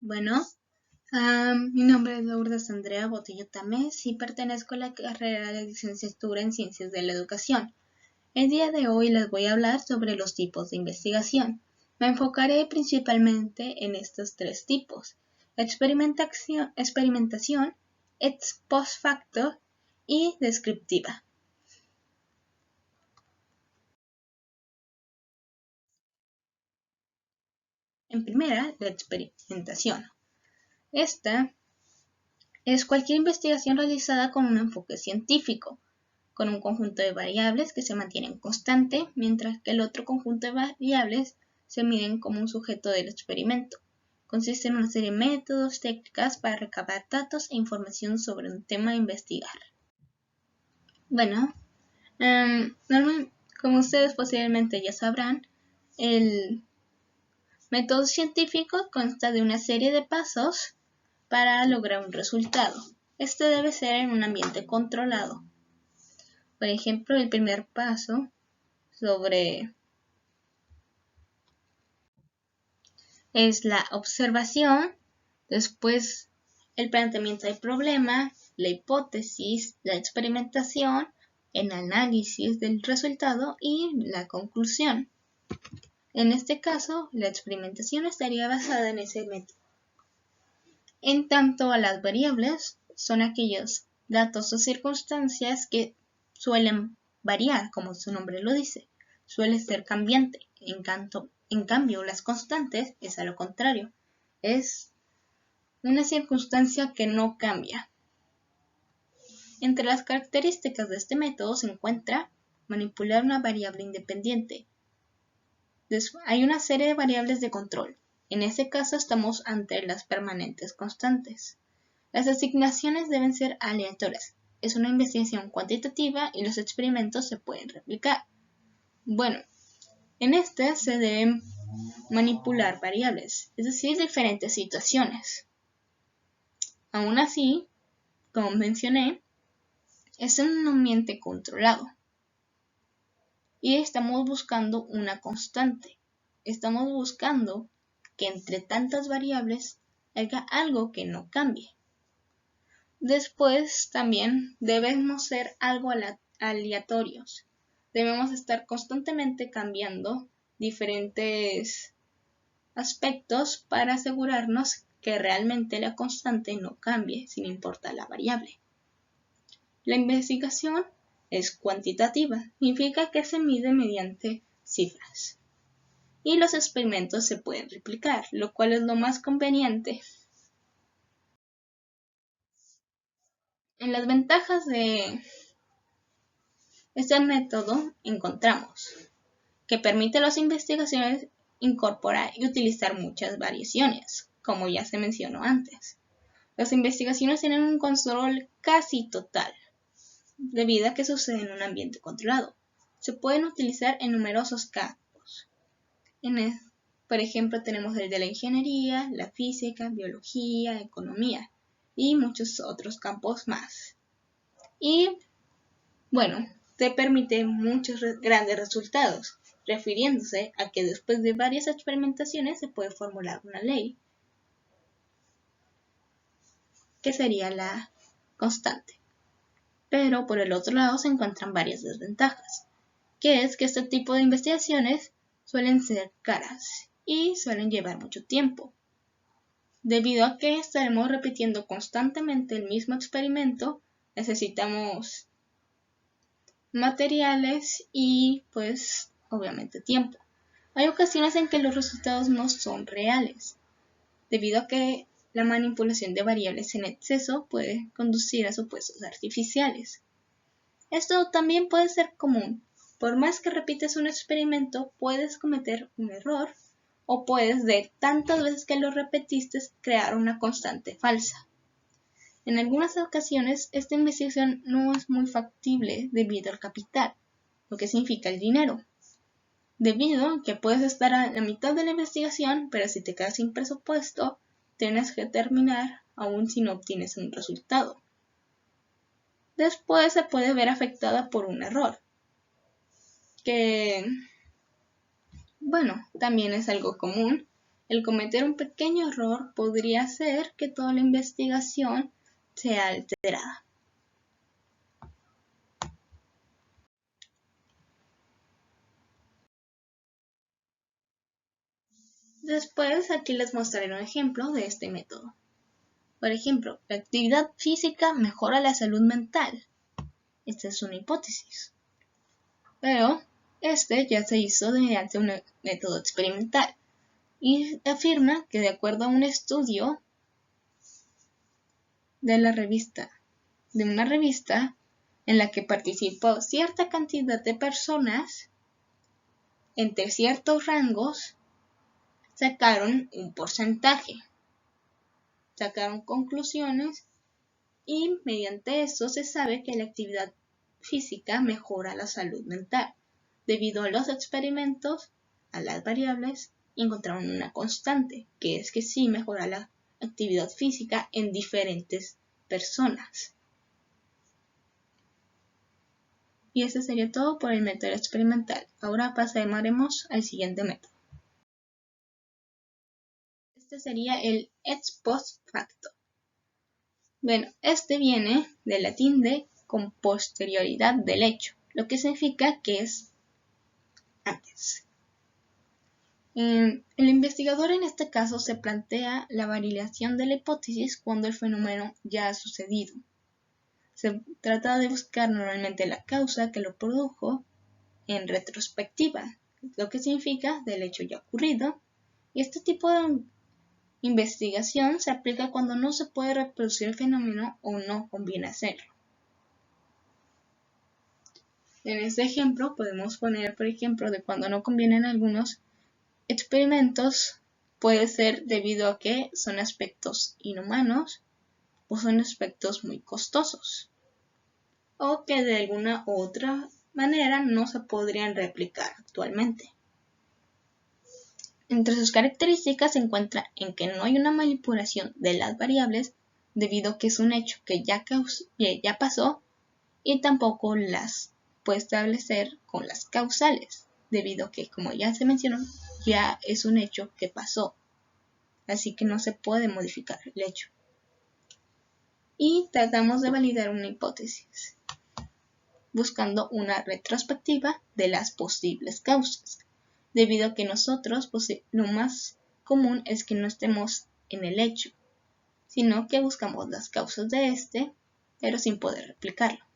Bueno, mi nombre es Lourdes Andrea Botello Tamés y pertenezco a la carrera de licenciatura en Ciencias de la Educación. El día de hoy les voy a hablar sobre los tipos de investigación. Me enfocaré principalmente en estos tres tipos: experimentación, ex post facto y descriptiva. En primera, la experimentación. Esta es cualquier investigación realizada con un enfoque científico, con un conjunto de variables que se mantienen constante, mientras que el otro conjunto de variables se miden como un sujeto del experimento. Consiste en una serie de métodos, técnicas para recabar datos e información sobre un tema a investigar. Bueno, como ustedes posiblemente ya sabrán, el método científico consta de una serie de pasos para lograr un resultado. Este debe ser en un ambiente controlado. Por ejemplo, el primer paso es la observación, después el planteamiento del problema, la hipótesis, la experimentación, el análisis del resultado y la conclusión. En este caso, la experimentación estaría basada en ese método. En tanto a las variables, son aquellos datos o circunstancias que suelen variar, como su nombre lo dice, suele ser cambiante. En cambio, las constantes es a lo contrario, es una circunstancia que no cambia. Entre las características de este método se encuentra manipular una variable independiente. Hay una serie de variables de control. En este caso estamos ante las permanentes constantes. Las asignaciones deben ser aleatorias. Es una investigación cuantitativa y los experimentos se pueden replicar. Bueno, en este se deben manipular variables, es decir, diferentes situaciones. Aún así, como mencioné, es en un ambiente controlado y estamos buscando una constante. Estamos buscando que entre tantas variables haya algo que no cambie. Después también debemos ser algo aleatorios. Debemos estar constantemente cambiando diferentes aspectos para asegurarnos que realmente la constante no cambie sin importar la variable. La investigación es cuantitativa, significa que se mide mediante cifras. Y los experimentos se pueden replicar, lo cual es lo más conveniente. En las ventajas de este método encontramos que permite a las investigaciones incorporar y utilizar muchas variaciones, como ya se mencionó antes. Las investigaciones tienen un control casi total, debido a que sucede en un ambiente controlado. Se pueden utilizar en numerosos campos. Por ejemplo, tenemos el de la ingeniería, la física, biología, economía y muchos otros campos más. Y bueno, te permite muchos grandes resultados, refiriéndose a que después de varias experimentaciones se puede formular una ley, que sería la constante. Pero por el otro lado se encuentran varias desventajas, que es que este tipo de investigaciones suelen ser caras y suelen llevar mucho tiempo, debido a que estaremos repitiendo constantemente el mismo experimento. Necesitamos materiales y pues obviamente tiempo. Hay ocasiones en que los resultados no son reales, debido a que la manipulación de variables en exceso puede conducir a supuestos artificiales. Esto también puede ser común. Por más que repites un experimento, puedes cometer un error o puedes, de tantas veces que lo repetiste, crear una constante falsa. En algunas ocasiones, esta investigación no es muy factible debido al capital, lo que significa el dinero. Debido a que puedes estar a la mitad de la investigación, pero si te quedas sin presupuesto, tienes que terminar aún si no obtienes un resultado. Después se puede ver afectada por un error, que, bueno, también es algo común, El cometer un pequeño error podría hacer que toda la investigación sea alterada. Después aquí les mostraré un ejemplo de este método. Por ejemplo, la actividad física mejora la salud mental. Esta es una hipótesis. Pero este ya se hizo mediante un método experimental y afirma que de acuerdo a un estudio de una revista en la que participó cierta cantidad de personas entre ciertos rangos, sacaron un porcentaje, sacaron conclusiones y mediante eso se sabe que la actividad física mejora la salud mental. Debido a los experimentos, a las variables, encontraron una constante, que es que sí mejora la actividad física en diferentes personas. Y eso sería todo por el método experimental. Ahora pasaremos al siguiente método. Este sería el ex post facto. Bueno, este viene del latín de con posterioridad del hecho, lo que significa que es antes. El investigador en este caso se plantea la validación de la hipótesis cuando el fenómeno ya ha sucedido. Se trata de buscar normalmente la causa que lo produjo en retrospectiva, lo que significa del hecho ya ocurrido, y este tipo de investigación se aplica cuando no se puede reproducir el fenómeno o no conviene hacerlo. En este ejemplo podemos poner, por ejemplo, de cuando no convienen algunos experimentos, puede ser debido a que son aspectos inhumanos o son aspectos muy costosos, o que de alguna u otra manera no se podrían replicar actualmente. Entre sus características se encuentra en que no hay una manipulación de las variables debido a que es un hecho que ya pasó, y tampoco las puede establecer con las causales debido a que, como ya se mencionó, ya es un hecho que pasó, así que no se puede modificar el hecho. Y tratamos de validar una hipótesis buscando una retrospectiva de las posibles causas, debido a que nosotros lo más común es que no estemos en el hecho, sino que buscamos las causas de este, pero sin poder replicarlo.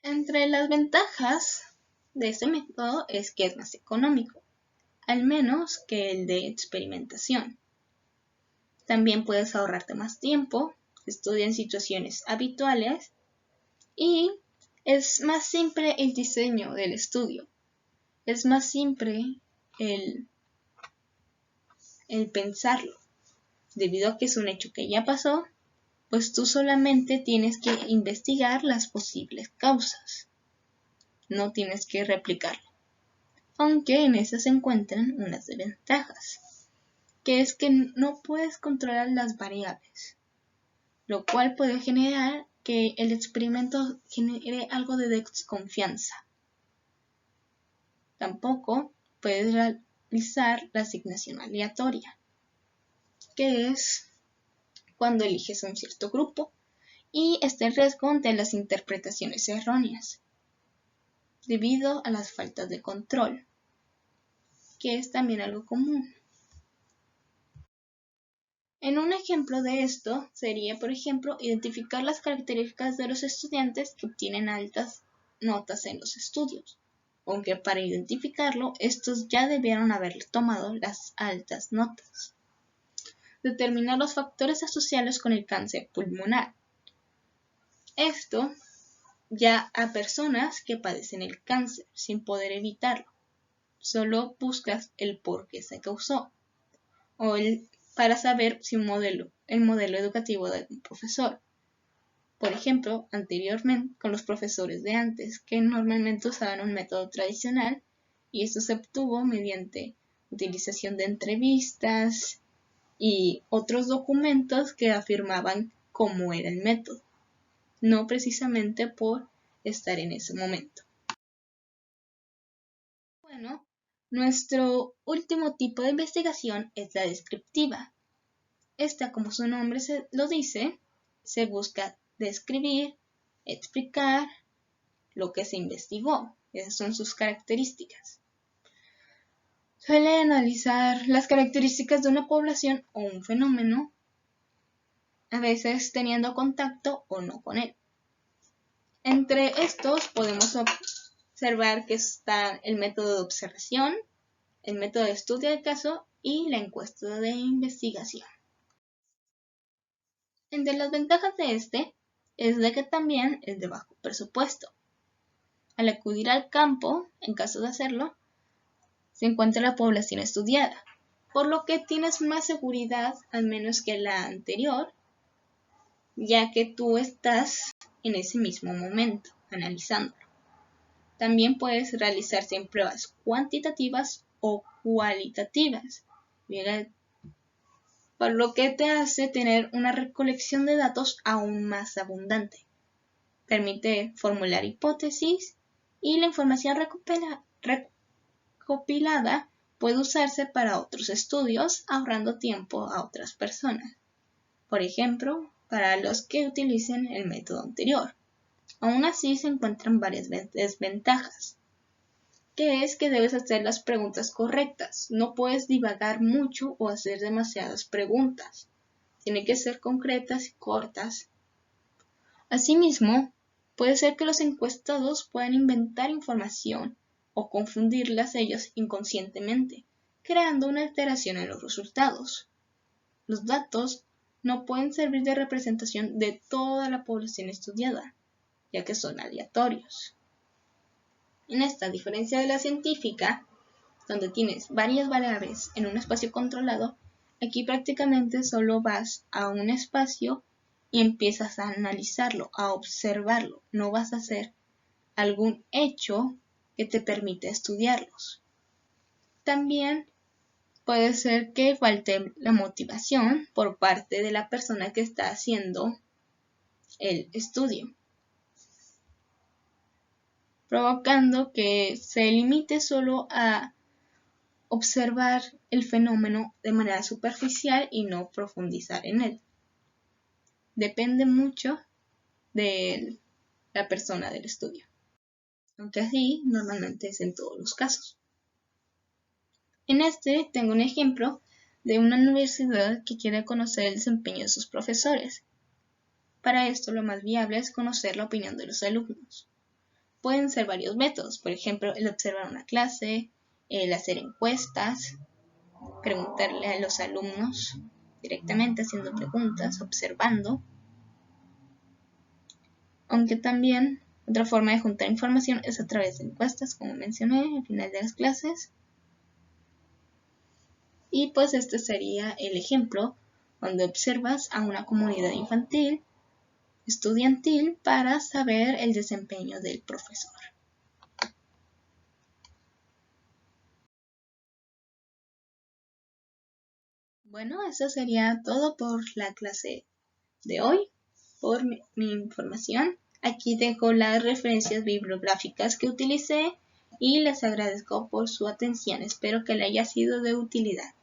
Entre las ventajas de este método es que es más económico, al menos que el de experimentación. También puedes ahorrarte más tiempo, estudia en situaciones habituales y es más simple el diseño del estudio. Es más simple el pensarlo. Debido a que es un hecho que ya pasó, pues tú solamente tienes que investigar las posibles causas. No tienes que replicarlo. Aunque en eso se encuentran unas desventajas, que es que no puedes controlar las variables, lo cual puede generar que el experimento genere algo de desconfianza. Tampoco puedes realizar la asignación aleatoria, que es cuando eliges un cierto grupo y está en riesgo de las interpretaciones erróneas, debido a las faltas de control, que es también algo común. En un ejemplo de esto sería, por ejemplo, identificar las características de los estudiantes que obtienen altas notas en los estudios, aunque para identificarlo estos ya debieron haber tomado las altas notas. Determinar los factores asociados con el cáncer pulmonar. Esto ya a personas que padecen el cáncer sin poder evitarlo. Solo buscas el por qué se causó o para saber si el modelo educativo de un profesor. Por ejemplo, anteriormente con los profesores de antes, que normalmente usaban un método tradicional, y esto se obtuvo mediante utilización de entrevistas y otros documentos que afirmaban cómo era el método, no precisamente por estar en ese momento. Bueno, nuestro último tipo de investigación es la descriptiva. Esta, como su nombre lo dice, se busca describir, explicar lo que se investigó. Esas son sus características. Suele analizar las características de una población o un fenómeno, a veces teniendo contacto o no con él. Entre estos podemos observar que está el método de observación, el método de estudio del caso y la encuesta de investigación. Entre las ventajas de este es de que también es de bajo presupuesto. Al acudir al campo, en caso de hacerlo, se encuentra la población estudiada, por lo que tienes más seguridad al menos que la anterior, ya que tú estás en ese mismo momento analizándolo. También puedes realizarse en pruebas cuantitativas o cualitativas, por lo que te hace tener una recolección de datos aún más abundante. Permite formular hipótesis y la información recopilada puede usarse para otros estudios, ahorrando tiempo a otras personas. Por ejemplo, para los que utilicen el método anterior. Aún así se encuentran varias desventajas, que es que debes hacer las preguntas correctas. No puedes divagar mucho o hacer demasiadas preguntas. Tienen que ser concretas y cortas. Asimismo, puede ser que los encuestados puedan inventar información o confundirlas ellos inconscientemente, creando una alteración en los resultados. Los datos no pueden servir de representación de toda la población estudiada, ya que son aleatorios. En esta diferencia de la científica, donde tienes varias variables en un espacio controlado, aquí prácticamente solo vas a un espacio y empiezas a analizarlo, a observarlo. No vas a hacer algún hecho que te permita estudiarlos. También puede ser que falte la motivación por parte de la persona que está haciendo el estudio, provocando que se limite solo a observar el fenómeno de manera superficial y no profundizar en él. Depende mucho de la persona del estudio, aunque así normalmente es en todos los casos. En este tengo un ejemplo de una universidad que quiere conocer el desempeño de sus profesores. Para esto lo más viable es conocer la opinión de los alumnos. Pueden ser varios métodos, por ejemplo, el observar una clase, el hacer encuestas, preguntarle a los alumnos directamente haciendo preguntas, observando. Aunque también otra forma de juntar información es a través de encuestas, como mencioné al final de las clases. Y pues este sería el ejemplo donde observas a una comunidad infantil, estudiantil, para saber el desempeño del profesor. Bueno, eso sería todo por la clase de hoy, por mi información. Aquí dejo las referencias bibliográficas que utilicé y les agradezco por su atención. Espero que le haya sido de utilidad.